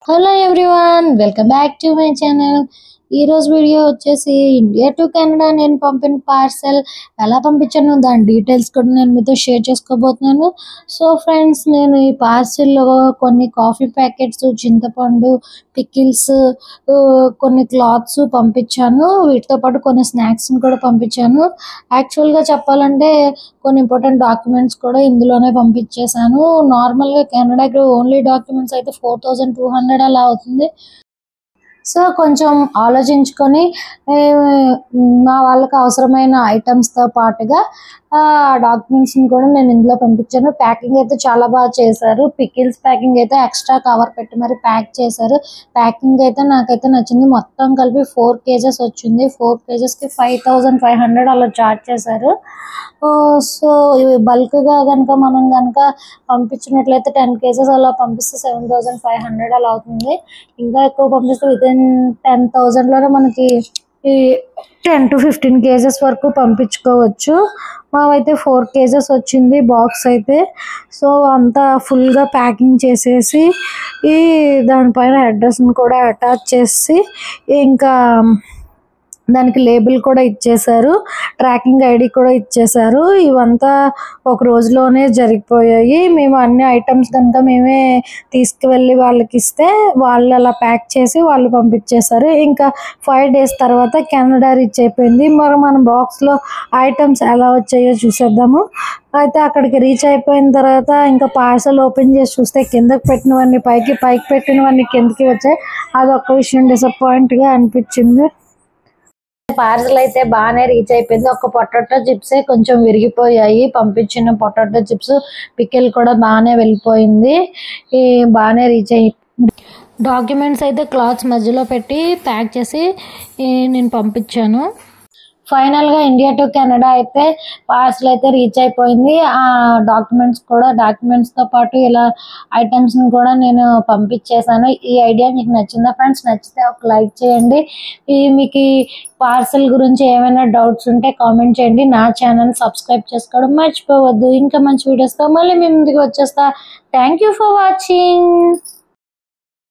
Hello everyone, welcome back to my channel. ఈరోజు video వచ్చేసి India to Canada నేను పంపిన పార్సెల్ ఎలా పంపించాను దాని డీటెయిల్స్ కూడా నేను మీతో షేర్ చేసుకోబోతున్నాను. సో ఫ్రెండ్స్, నేను ఈ పార్సెల్లో కొన్ని కాఫీ ప్యాకెట్స్, చింతపండు, పికిల్స్, కొన్ని క్లాత్స్ పంపించాను. వీటితో పాటు కొన్ని స్నాక్స్ని కూడా పంపించాను. యాక్చువల్గా చెప్పాలంటే కొన్ని ఇంపార్టెంట్ డాక్యుమెంట్స్ కూడా ఇందులోనే పంపించేశాను. నార్మల్గా కెనడాకి ఓన్లీ డాక్యుమెంట్స్ అయితే 4200 అలా అవుతుంది. సో కొంచెం ఆలోచించుకొని మా వాళ్ళకి అవసరమైన ఐటమ్స్తో పాటుగా డాక్యుమెంట్స్ని కూడా నేను ఇందులో పంపించాను. ప్యాకింగ్ అయితే చాలా బాగా చేశారు. పికిల్స్ ప్యాకింగ్ అయితే ఎక్స్ట్రా కవర్ పెట్టి మరి ప్యాక్ చేశారు. ప్యాకింగ్ అయితే నాకైతే నచ్చింది. మొత్తం కలిపి 4 కేజెస్ వచ్చింది. 4 కేజెస్కి 5500 అలా చార్జ్ చేశారు. సో ఇవి బల్క్గా కనుక మనం కనుక పంపించినట్లయితే 10 కేజెస్ అలా పంపిస్తే 7500 అలా అవుతుంది. ఇంకా ఎక్కువ పంపిస్తే వితిన్ 10,000లోనే మనకి ఈ 10 to 15 కేజెస్ వరకు పంపించుకోవచ్చు. మావైతే 4 కేజెస్ వచ్చింది బాక్స్ అయితే. సో అంతా ఫుల్గా ప్యాకింగ్ చేసేసి దానిపైన అడ్రస్ని కూడా అటాచ్ చేసి ఇంకా దానికి లేబుల్ కూడా ఇచ్చేశారు, ట్రాకింగ్ ఐడి కూడా ఇచ్చేశారు. ఇవంతా ఒక రోజులోనే జరిగిపోయాయి. మేము అన్ని ఐటమ్స్ కనుక మేమే తీసుకువెళ్ళి వాళ్ళకి ఇస్తే వాళ్ళు అలా ప్యాక్ చేసి వాళ్ళు పంపించేశారు. ఇంకా 5 days తర్వాత కెనడా రీచ్ అయిపోయింది. మరి మన బాక్స్లో ఐటమ్స్ ఎలా వచ్చాయో చూసేద్దాము. అయితే అక్కడికి రీచ్ అయిపోయిన తర్వాత ఇంకా పార్సల్ ఓపెన్ చేసి చూస్తే కిందకి పెట్టినవన్నీ పైకి పెట్టినవన్నీ కిందకి వచ్చాయి. అదొక విషయం డిసప్పాయింట్గా అనిపించింది. పార్సల్ అయితే బాగానే రీచ్ అయిపోయింది. ఒక పొటాటో చిప్సే కొంచెం విరిగిపోయాయి. పంపించిన పొటాటో చిప్స్, పికిల్ కూడా బాగానే వెళ్ళిపోయింది. బాగానే రీచ్ అయ్యి డాక్యుమెంట్స్ అయితే క్లాత్స్ మధ్యలో పెట్టి ప్యాక్ చేసి నేను పంపించాను. ఫైనల్గా ఇండియా టు కెనడా అయితే పార్సల్ అయితే రీచ్ అయిపోయింది. ఆ డాక్యుమెంట్స్తో పాటు ఇలా ఐటమ్స్ని కూడా నేను పంపించేశాను. ఈ ఐడియా మీకు నచ్చిందా ఫ్రెండ్స్? నచ్చితే ఒక లైక్ చేయండి. మీకు ఈ పార్సల్ గురించి ఏమైనా డౌట్స్ ఉంటే కామెంట్ చేయండి. నా ఛానల్ సబ్స్క్రైబ్ చేసుకోవడం మర్చిపోవద్దు. ఇంకా మంచి వీడియోస్తో మళ్ళీ మీ ముందుకు వచ్చేస్తా. Thank you for watching.